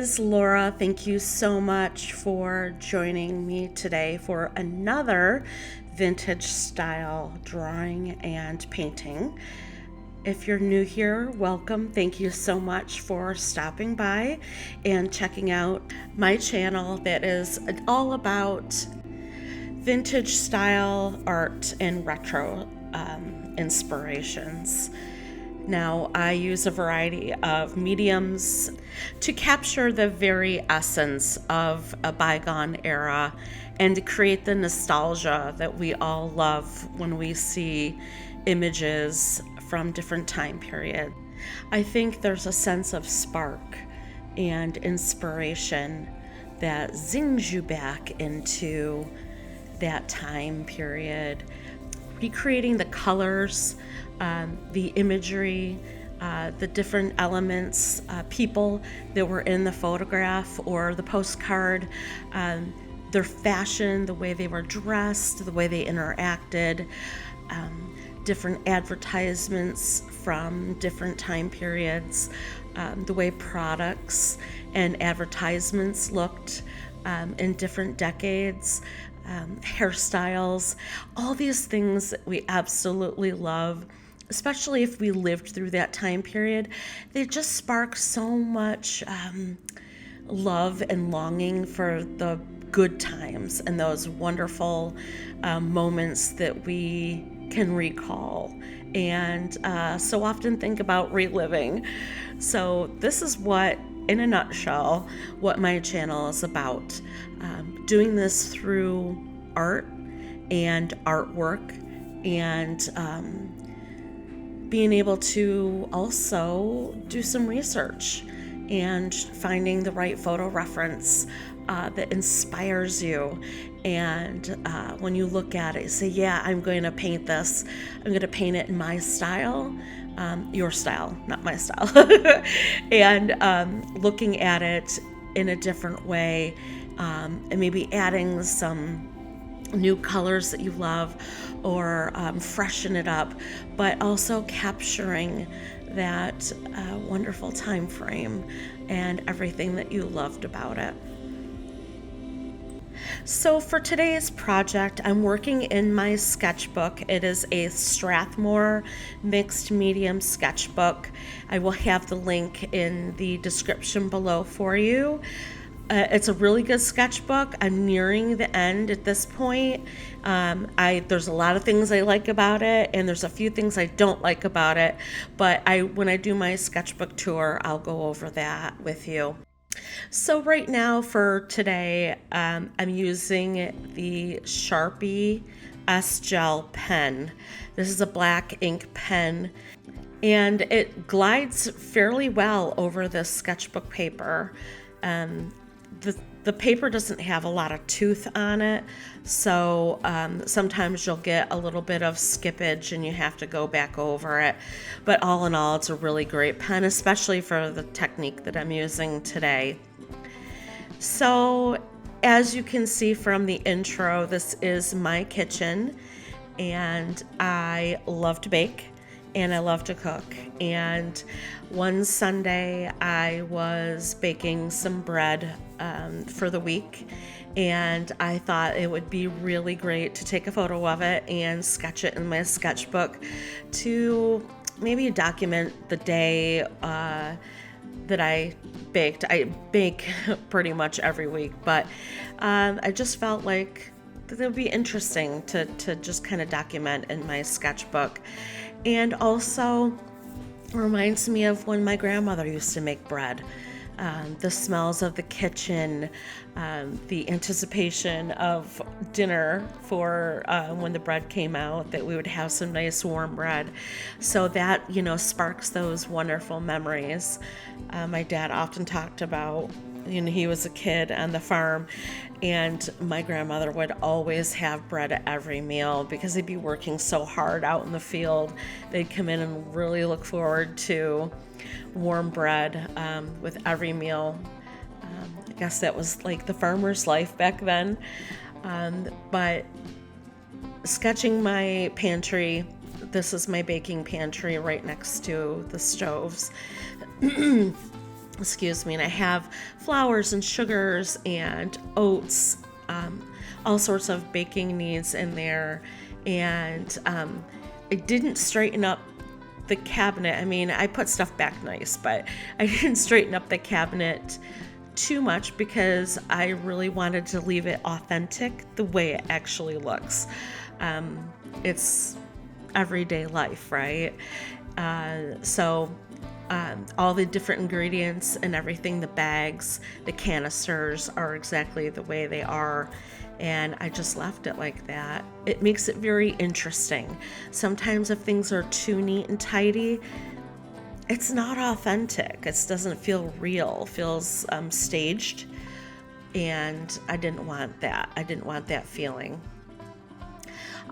is Laura. Thank you so much for joining me today for another vintage style drawing and painting. If you're new here, welcome. Thank you so much for stopping by and checking out my channel that is all about vintage style art and retro inspirations. Now, I use a variety of mediums to capture the very essence of a bygone era and to create the nostalgia that we all love when we see images from different time periods. I think there's a sense of spark and inspiration that zings you back into that time period, recreating the colors, the imagery, the different elements, people that were in the photograph or the postcard, their fashion, the way they were dressed, the way they interacted, different advertisements from different time periods, the way products and advertisements looked in different decades, hairstyles, all these things that we absolutely love, especially if we lived through that time period. They just spark so much love and longing for the good times and those wonderful moments that we can recall and so often think about reliving. So this is what, in a nutshell, what my channel is about. Doing this through art and artwork and being able to also do some research and finding the right photo reference that inspires you. And when you look at it, you say, yeah, I'm going to paint this. I'm going to paint it in my style, your style, not my style. And looking at it in a different way, and maybe adding some new colors that you love or freshen it up, but also capturing that wonderful time frame and everything that you loved about it. So for today's project, I'm working in my sketchbook. It is a Strathmore mixed medium sketchbook. I will have the link in the description below for you. It's a really good sketchbook. I'm nearing the end at this point. There's a lot of things I like about it, and there's a few things I don't like about it. But when I do my sketchbook tour, I'll go over that with you. So right now for today, I'm using the Sharpie S Gel Pen. This is a black ink pen, and it glides fairly well over this sketchbook paper. The paper doesn't have a lot of tooth on it, so sometimes you'll get a little bit of skippage and you have to go back over it. But all in all, it's a really great pen, especially for the technique that I'm using today. So as you can see from the intro, this is my kitchen, and I love to bake and I love to cook. And one Sunday I was baking some bread for the week, and I thought it would be really great to take a photo of it and sketch it in my sketchbook to maybe document the day that I baked. I bake pretty much every week, but I just felt like it would be interesting to just kind of document in my sketchbook. And also reminds me of when my grandmother used to make bread. The smells of the kitchen, the anticipation of dinner for when the bread came out, that we would have some nice warm bread. So that, sparks those wonderful memories. My dad often talked about, he was a kid on the farm, and my grandmother would always have bread at every meal because they'd be working so hard out in the field. They'd come in and really look forward to warm bread with every meal. I guess that was like the farmer's life back then. But sketching my pantry, this is my baking pantry right next to the stoves. excuse me, and I have flours and sugars and oats, all sorts of baking needs in there. And I didn't straighten up the cabinet. I mean, I put stuff back nice, but I didn't straighten up the cabinet too much because I really wanted to leave it authentic the way it actually looks. It's everyday life, right? So all the different ingredients and everything, the bags, the canisters are exactly the way they are. And I just left it like that. It makes it very interesting. Sometimes if things are too neat and tidy, it's not authentic. It doesn't feel real. It feels staged. And I didn't want that. I didn't want that feeling.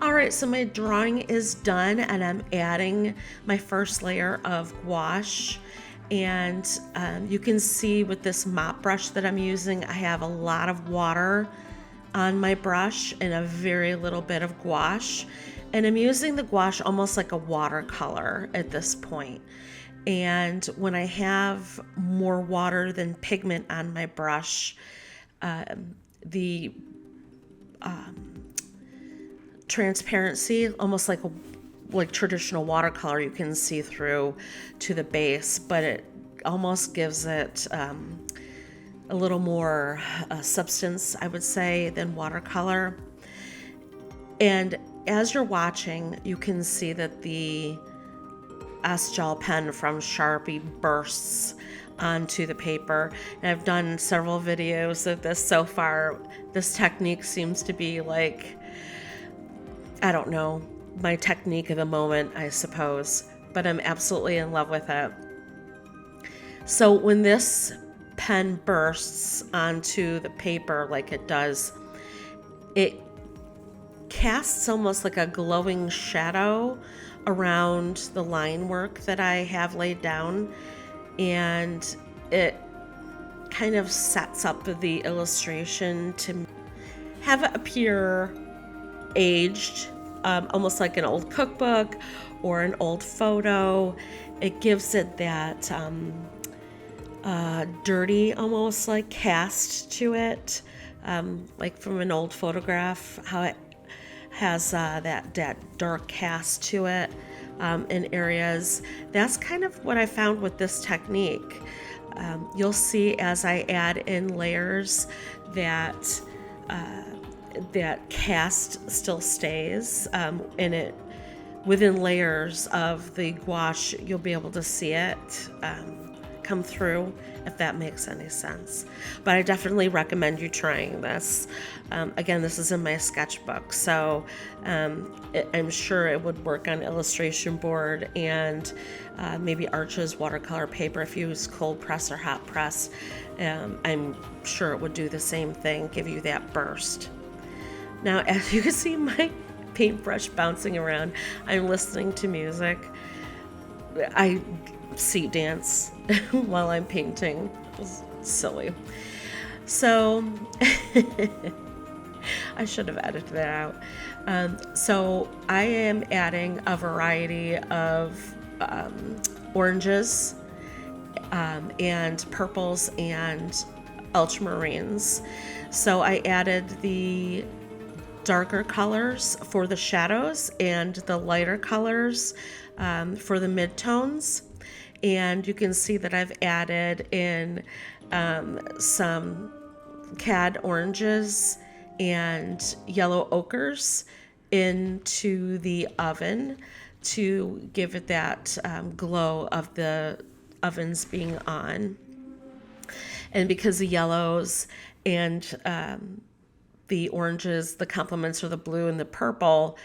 All right, so my drawing is done, and I'm adding my first layer of gouache. And you can see with this mop brush that I'm using, I have a lot of water on my brush and a very little bit of gouache. And I'm using the gouache almost like a watercolor at this point. And when I have more water than pigment on my brush, the transparency, almost like traditional watercolor, you can see through to the base, but it almost gives it a little more substance, I would say, than watercolor. And as you're watching, you can see that the S Gel pen from Sharpie bursts onto the paper. And I've done several videos of this so far. This technique seems to be like, I don't know, my technique of the moment, I suppose, but I'm absolutely in love with it. So when this pen bursts onto the paper like it does, it casts almost like a glowing shadow around the line work that I have laid down, and it kind of sets up the illustration to have it appear aged, almost like an old cookbook or an old photo. It gives it that dirty, almost like cast to it, like from an old photograph, how it has that dark cast to it in areas. That's kind of what I found with this technique. You'll see as I add in layers that that cast still stays in it. Within layers of the gouache, you'll be able to see it come through, if that makes any sense. But I definitely recommend you trying this. Again, this is in my sketchbook, so I'm sure it would work on illustration board and maybe Arches watercolor paper if you use cold press or hot press. I'm sure it would do the same thing, give you that burst. Now, as you can see my paintbrush bouncing around, I'm listening to music. I seat dance while I'm painting. It's silly. So I should have edited that out. So I am adding a variety of oranges and purples and ultramarines. So I added the darker colors for the shadows and the lighter colors for the midtones. And you can see that I've added in some cad oranges and yellow ochres into the oven to give it that glow of the ovens being on. And because the yellows and the oranges, the complements are the blue and the purple,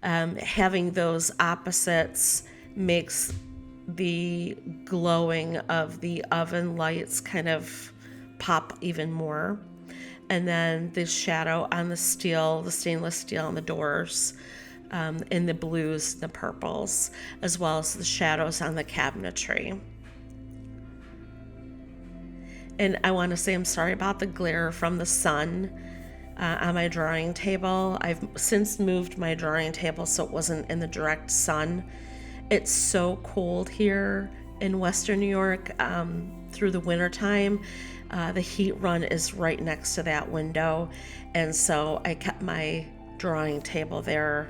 having those opposites makes the glowing of the oven lights kind of pop even more. And then the shadow on the steel, the stainless steel on the doors, in the blues, the purples, as well as the shadows on the cabinetry. And I want to say I'm sorry about the glare from the sun on my drawing table. I've since moved my drawing table so it wasn't in the direct sun. It's so cold here in Western New York through the winter time, the heat run is right next to that window, and so I kept my drawing table there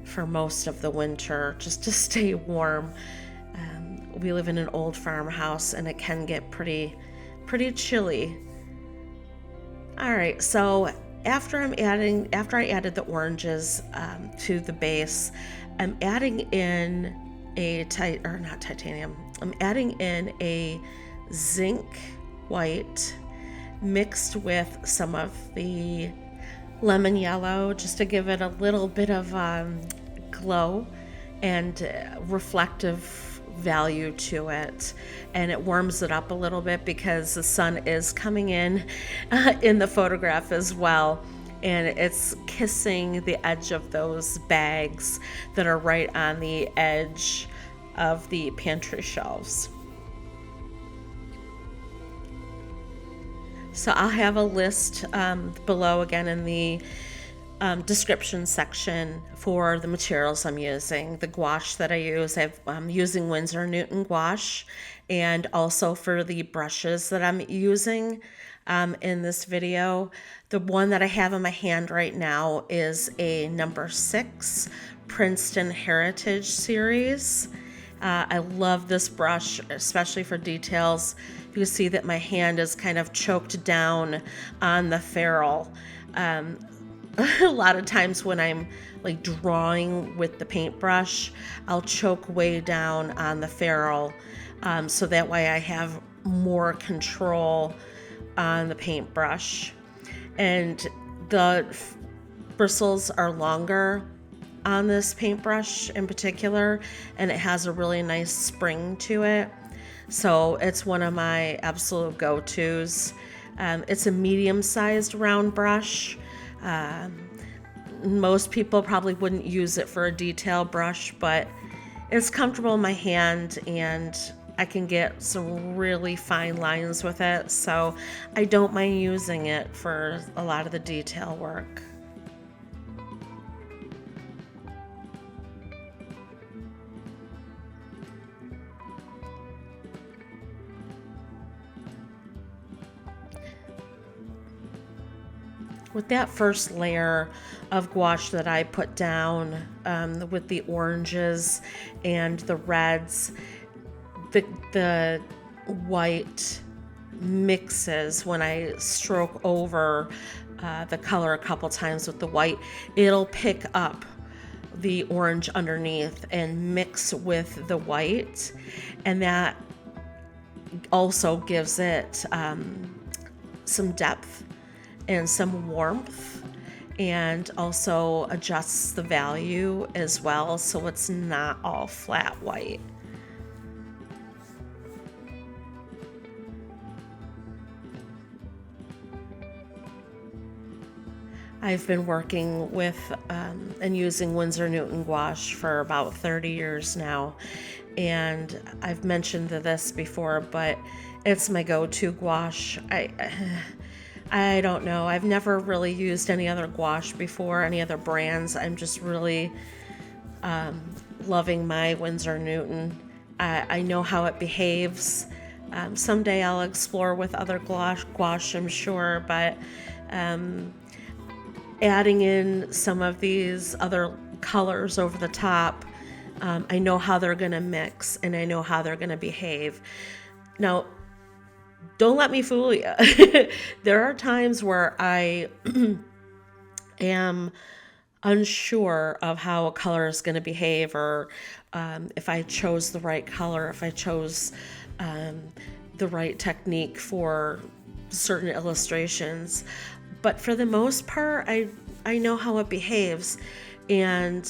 for most of the winter just to stay warm. We live in an old farmhouse and it can get pretty chilly. All right, so after I added the oranges to the base, I'm adding in I'm adding in a zinc white mixed with some of the lemon yellow, just to give it a little bit of glow and reflective value to it, and it warms it up a little bit because the sun is coming in the photograph as well, and it's kissing the edge of those bags that are right on the edge of the pantry shelves. So I'll have a list below again in the description section for the materials I'm using. The gouache that I use, I'm using Winsor Newton Gouache, and also for the brushes that I'm using in this video, the one that I have in my hand right now is a number 6 Princeton Heritage Series. I love this brush, especially for details. You can see that my hand is kind of choked down on the ferrule. A lot of times when I'm like drawing with the paintbrush, I'll choke way down on the ferrule, so that way I have more control on the paintbrush. And the bristles are longer on this paintbrush in particular, and it has a really nice spring to it. So it's one of my absolute go-tos. It's a medium-sized round brush. Most people probably wouldn't use it for a detail brush, but it's comfortable in my hand and I can get some really fine lines with it, so I don't mind using it for a lot of the detail work. With that first layer of gouache that I put down with the oranges and the reds, the white mixes when I stroke over the color a couple times with the white, it'll pick up the orange underneath and mix with the white, and that also gives it some depth and some warmth, and also adjusts the value as well, so it's not all flat white. I've been working with and using Winsor Newton Gouache for about 30 years now, and I've mentioned this before, but it's my go-to gouache. I don't know. I've never really used any other gouache before, any other brands. I'm just really loving my Winsor Newton. I know how it behaves. Someday I'll explore with other gouache, I'm sure, but adding in some of these other colors over the top, I know how they're going to mix and I know how they're going to behave. Now, don't let me fool you. There are times where I am unsure of how a color is going to behave, or if I chose the right color, if I chose the right technique for certain illustrations. But for the most part, I know how it behaves. And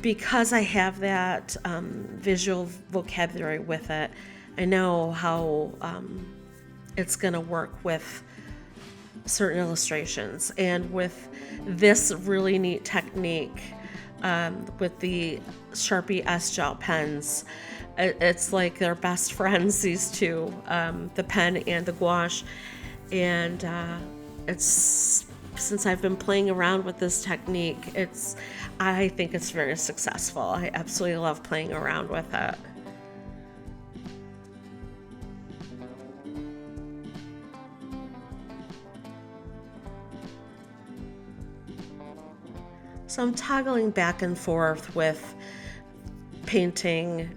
because I have that visual vocabulary with it, I know how it's going to work with certain illustrations. And with this really neat technique with the Sharpie S Gel Pens, it's like they're best friends, these two, the pen and the gouache. And it's, since I've been playing around with this technique, I think it's very successful. I absolutely love playing around with it. So I'm toggling back and forth with painting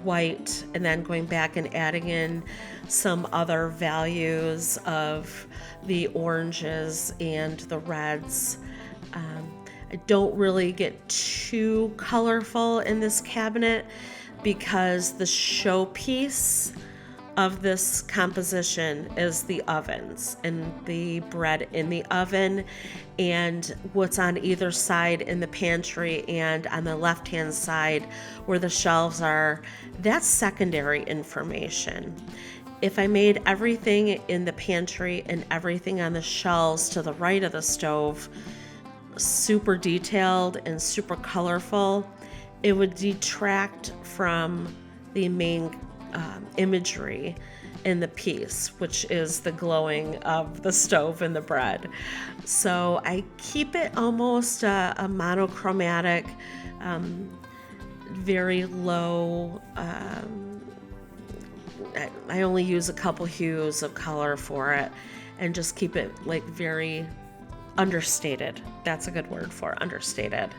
white and then going back and adding in some other values of the oranges and the reds. I don't really get too colorful in this cabinet because the showpiece of this composition is the ovens and the bread in the oven and what's on either side in the pantry and on the left hand side where the shelves are. That's secondary information. If I made everything in the pantry and everything on the shelves to the right of the stove super detailed and super colorful, it would detract from the main imagery in the piece, which is the glowing of the stove and the bread. So I keep it almost a monochromatic, very low. I only use a couple hues of color for it and just keep it like very understated. That's a good word for understated.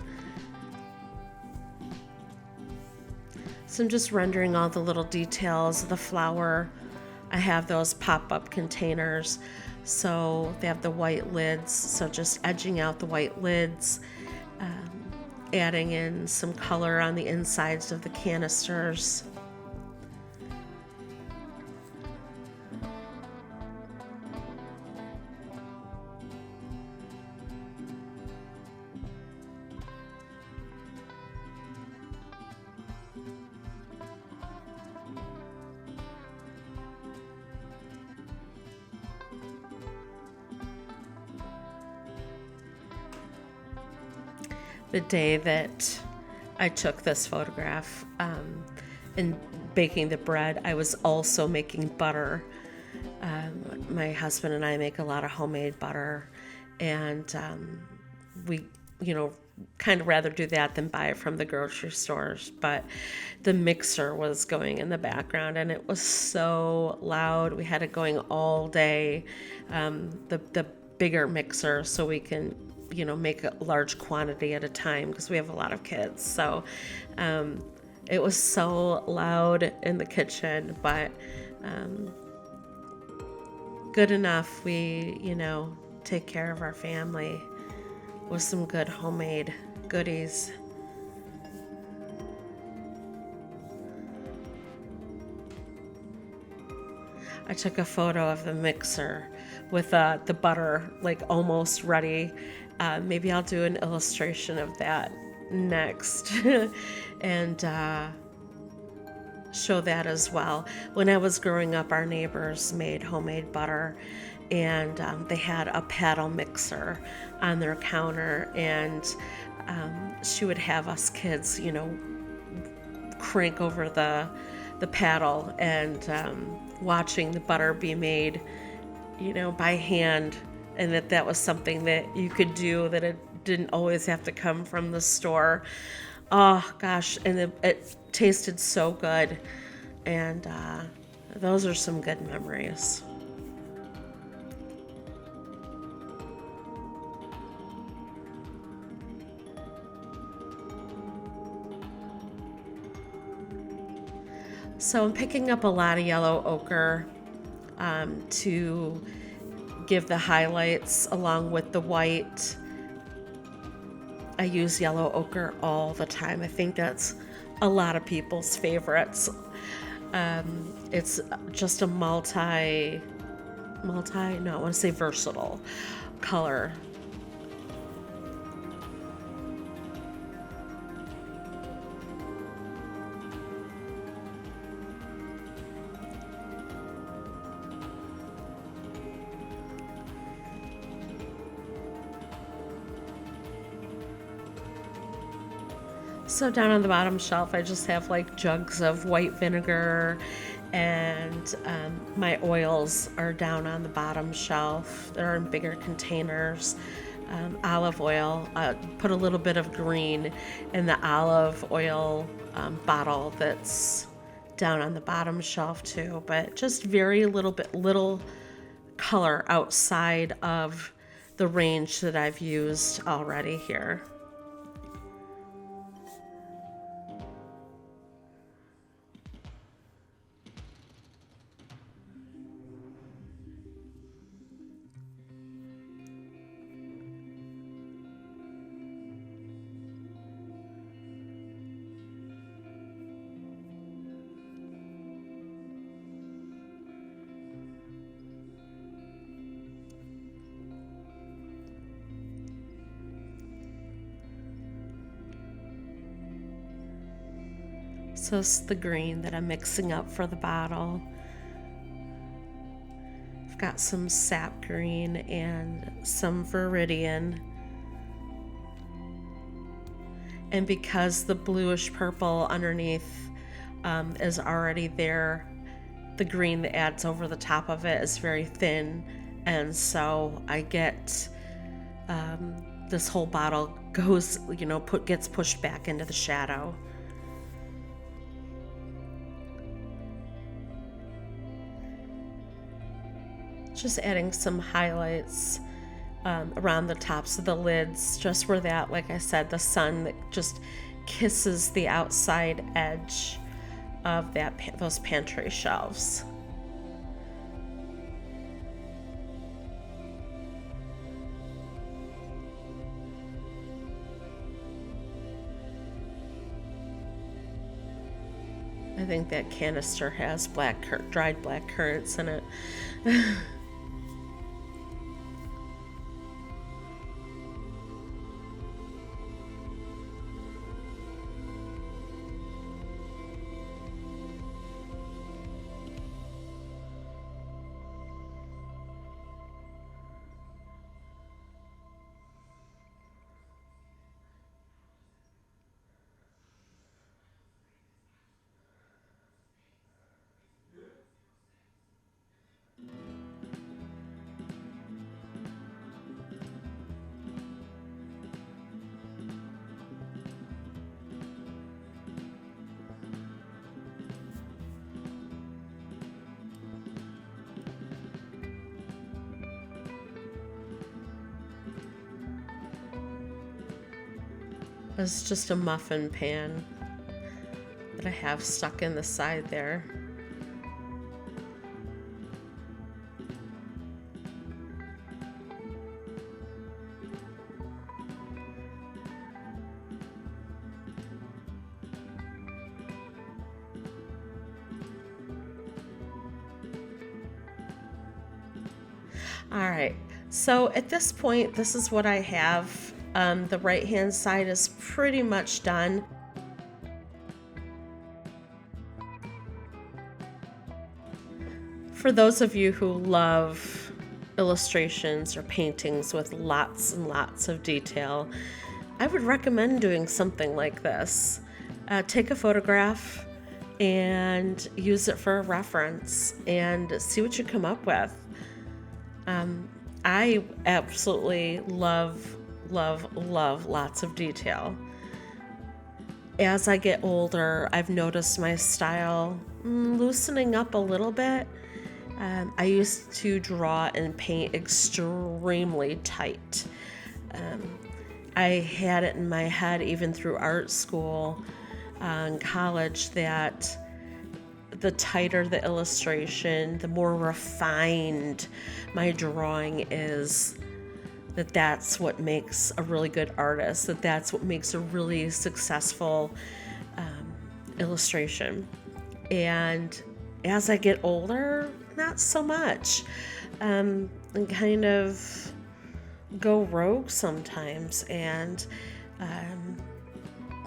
So I'm just rendering all the little details. The flour, I have those pop-up containers. So they have the white lids. So just edging out the white lids, adding in some color on the insides of the canisters. The day that I took this photograph and baking the bread, I was also making butter. My husband and I make a lot of homemade butter, and we, kind of rather do that than buy it from the grocery stores. But the mixer was going in the background, and it was so loud. We had it going all day, the bigger mixer, so we can make a large quantity at a time because we have a lot of kids. So it was so loud in the kitchen, but good enough. We, take care of our family with some good homemade goodies. I took a photo of the mixer with the butter like almost ready. Maybe I'll do an illustration of that next and show that as well. When I was growing up, our neighbors made homemade butter, and they had a paddle mixer on their counter, and she would have us kids, crank over the paddle and watching the butter be made, by hand. And that was something that you could do, that it didn't always have to come from the store. Oh, gosh, and it tasted so good. And those are some good memories. So I'm picking up a lot of yellow ochre to give the highlights along with the white. I use yellow ochre all the time. I think that's a lot of people's favorites. It's just a versatile color. So down on the bottom shelf, I just have like jugs of white vinegar, and my oils are down on the bottom shelf. They're in bigger containers. Olive oil, put a little bit of green in the olive oil bottle that's down on the bottom shelf too, but just very little color outside of the range that I've used already here. So this is the green that I'm mixing up for the bottle. I've got some sap green and some viridian. And because the bluish purple underneath is already there, the green that adds over the top of it is very thin. And so I get this whole bottle goes, gets pushed back into the shadow. Just adding some highlights around the tops of the lids, just where that, like I said, the sun that just kisses the outside edge of those pantry shelves. I think that canister has dried black currants in it. It's just a muffin pan that I have stuck in the side there. All right, so at this point, this is what I have. The right-hand side is pretty much done. For those of you who love illustrations or paintings with lots and lots of detail, I would recommend doing something like this. Take a photograph and use it for a reference and see what you come up with. I absolutely love lots of detail. As I get older, I've noticed my style loosening up a little bit. I used to draw and paint extremely tight. I had it in my head even through art school and college that the tighter the illustration, the more refined my drawing is, that's what makes a really good artist, that's what makes a really successful illustration. And as I get older, not so much. And kind of go rogue sometimes and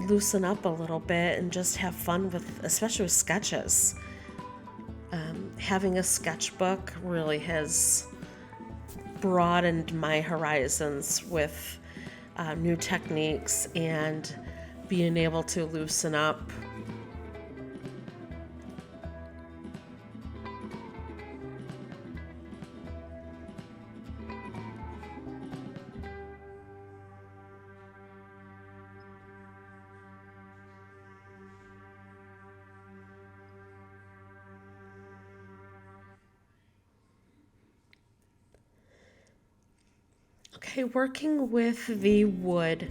loosen up a little bit and just have fun with, especially with sketches. Having a sketchbook really has broadened my horizons with new techniques and being able to loosen up. Okay, working with the wood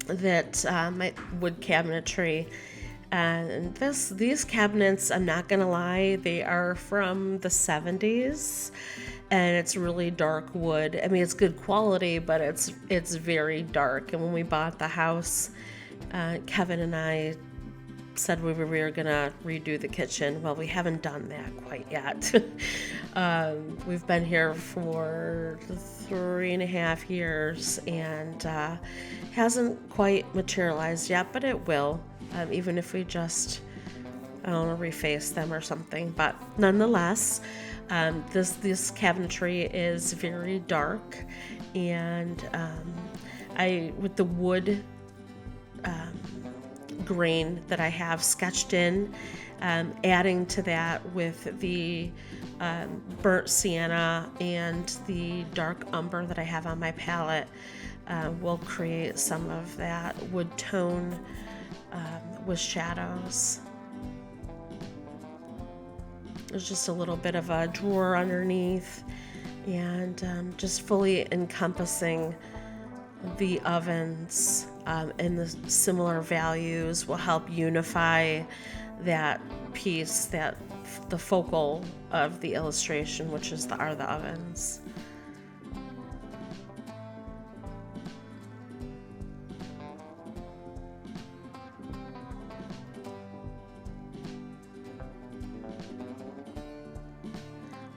that my wood cabinetry, and these cabinets, I'm not gonna lie, they are from the 70s, and it's really dark wood. I mean, it's good quality, but it's very dark. And when we bought the house, Kevin and I said we were gonna redo the kitchen. Well, we haven't done that quite yet. We've been here for 3.5 years, and hasn't quite materialized yet, but it will. Even if we just, I don't know, reface them or something. But nonetheless, this cabinetry is very dark, and I with the wood grain that I have sketched in, adding to that with the burnt sienna and the dark umber that I have on my palette, will create some of that wood tone with shadows. There's just a little bit of a drawer underneath, and just fully encompassing the ovens, and the similar values will help unify that piece, that the focal of the illustration, which are the ovens.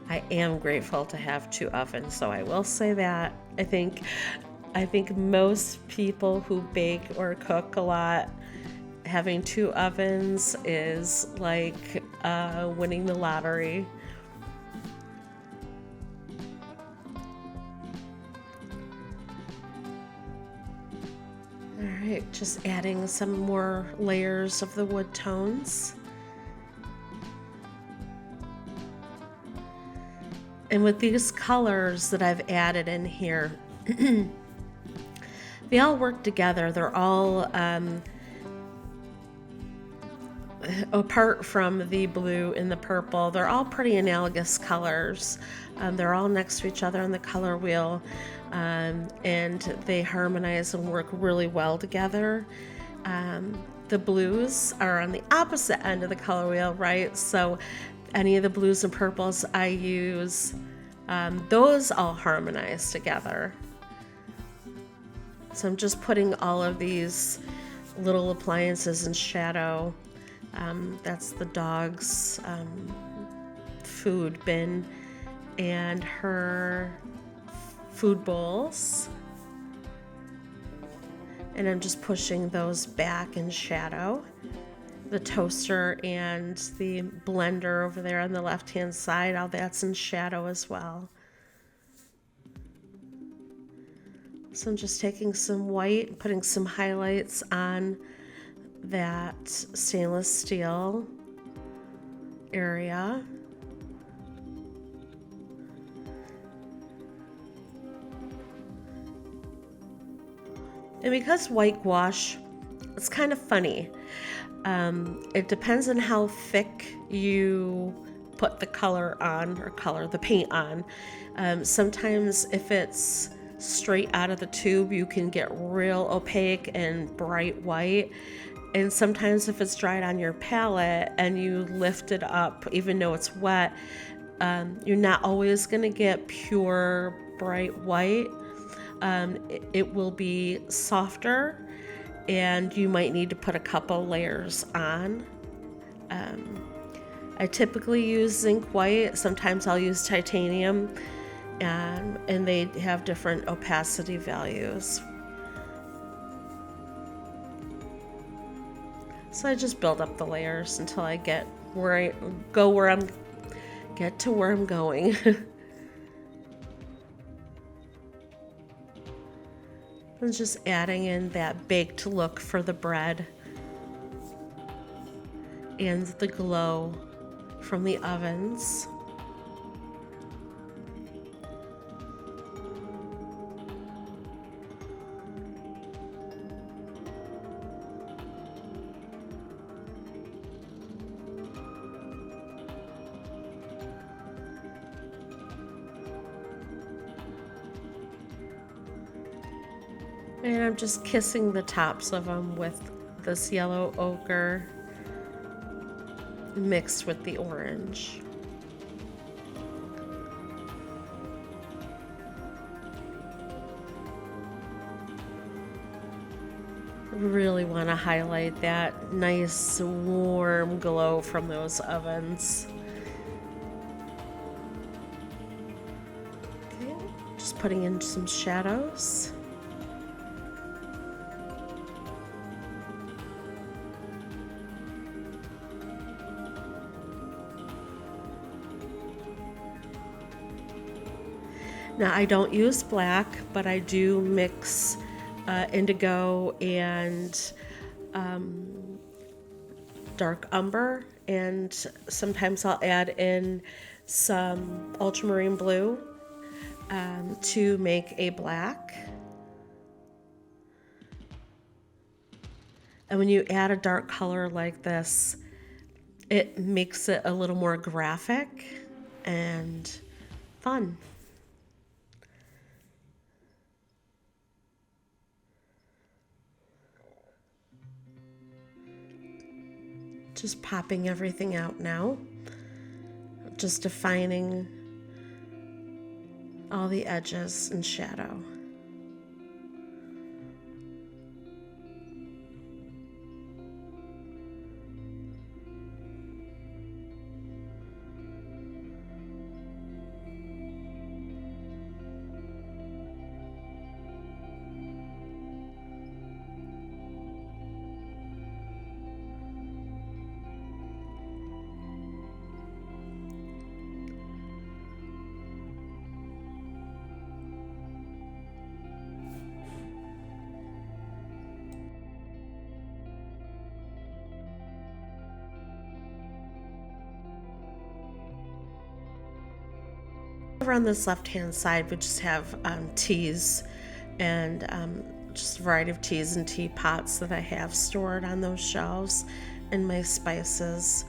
I am grateful to have 2 ovens, so I will say that. I think most people who bake or cook a lot, having 2 ovens is like winning the lottery. All right, just adding some more layers of the wood tones. And with these colors that I've added in here, they all work together. They're all, apart from the blue and the purple, they're all pretty analogous colors. They're all next to each other on the color wheel, and they harmonize and work really well together. The blues are on the opposite end of the color wheel, right? So any of the blues and purples I use, those all harmonize together. So I'm just putting all of these little appliances in shadow. That's the dog's food bin and her food bowls. And I'm just pushing those back in shadow. The toaster and the blender over there on the left-hand side, all that's in shadow as well. So I'm just taking some white, putting some highlights on that stainless steel area. And because white gouache, it's kind of funny. It depends on how thick you put the color on, or the paint on. Sometimes if it's straight out of the tube, you can get real opaque and bright white. And sometimes if it's dried on your palette and you lift it up, even though it's wet, you're not always going to get pure bright white. It will be softer, and you might need to put a couple layers on. I typically use zinc white. Sometimes I'll use titanium, and they have different opacity values. So I just build up the layers until I get to where I'm going. And just adding in that baked look for the bread and the glow from the ovens. And I'm just kissing the tops of them with this yellow ochre mixed with the orange. Really want to highlight that nice warm glow from those ovens. Okay, just putting in some shadows. Now I don't use black, but I do mix indigo and dark umber, and sometimes I'll add in some ultramarine blue to make a black. And when you add a dark color like this, it makes it a little more graphic and fun. Just popping everything out now, just defining all the edges and shadow. Over on this left-hand side, we just have teas and just a variety of teas and teapots that I have stored on those shelves, and my spices.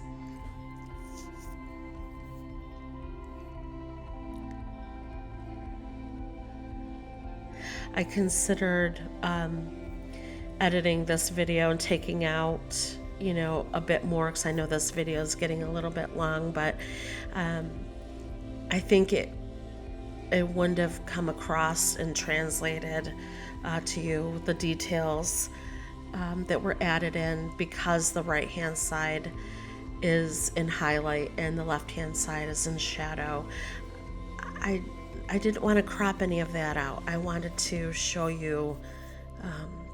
I considered editing this video and taking out, a bit more, because I know this video is getting a little bit long, but I think it wouldn't have come across and translated to you the details that were added in, because the right hand side is in highlight and the left hand side is in shadow. I didn't want to crop any of that out. I wanted to show you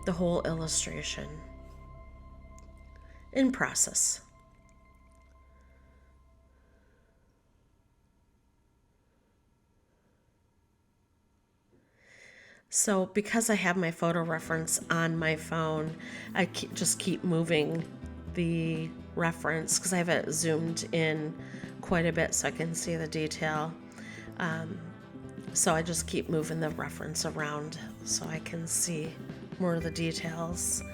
the whole illustration in process. So because I have my photo reference on my phone, I just keep moving the reference, because I have it zoomed in quite a bit so I can see the detail. So I just keep moving the reference around so I can see more of the details.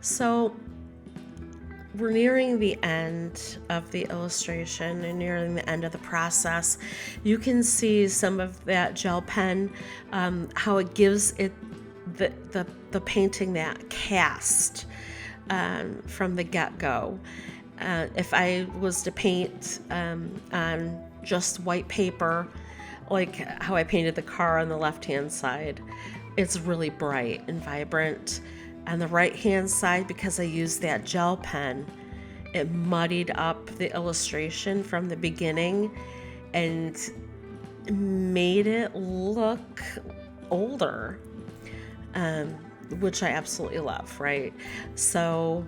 So we're nearing the end of the illustration and nearing the end of the process. You can see some of that gel pen, how it gives it the painting that cast from the get-go. If I was to paint on just white paper, like how I painted the car on the left-hand side, it's really bright and vibrant. On the right-hand side, because I used that gel pen, it muddied up the illustration from the beginning and made it look older, which I absolutely love, right? So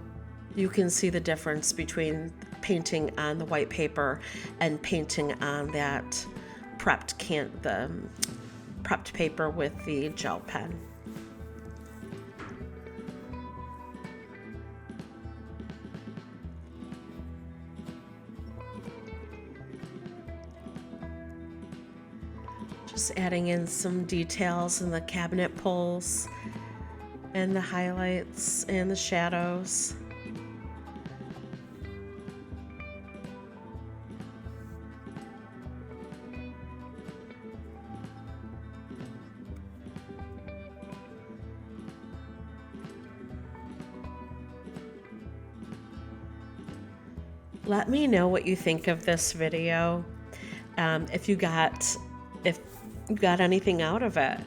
you can see the difference between painting on the white paper and painting on that prepped paper with the gel pen. Just adding in some details in the cabinet pulls. and the highlights and the shadows. Let me know what you think of this video. If you got anything out of it.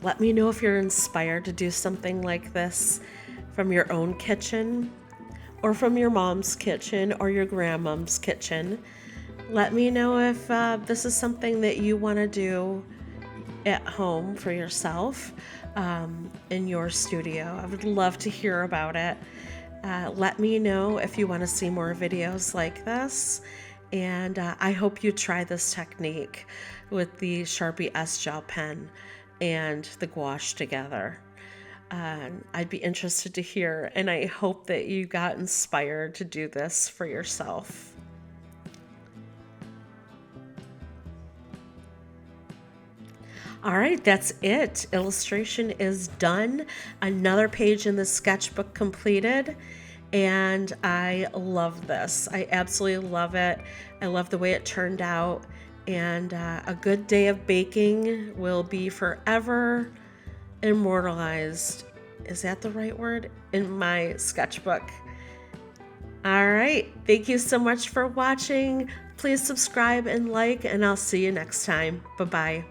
Let me know if you're inspired to do something like this from your own kitchen, or from your mom's kitchen, or your grandmom's kitchen. Let me know if this is something that you want to do at home for yourself, in your studio. I would love to hear about it. Let me know if you want to see more videos like this, and I hope you try this technique with the Sharpie S Gel Pen and the gouache together. I'd be interested to hear, and I hope that you got inspired to do this for yourself. All right, that's it. Illustration is done. Another page in the sketchbook completed, and I love this. I absolutely love it. I love the way it turned out, and a good day of baking will be forever immortalized. Is that the right word? In my sketchbook. All right, thank you so much for watching. Please subscribe and like, and I'll see you next time. Bye-bye.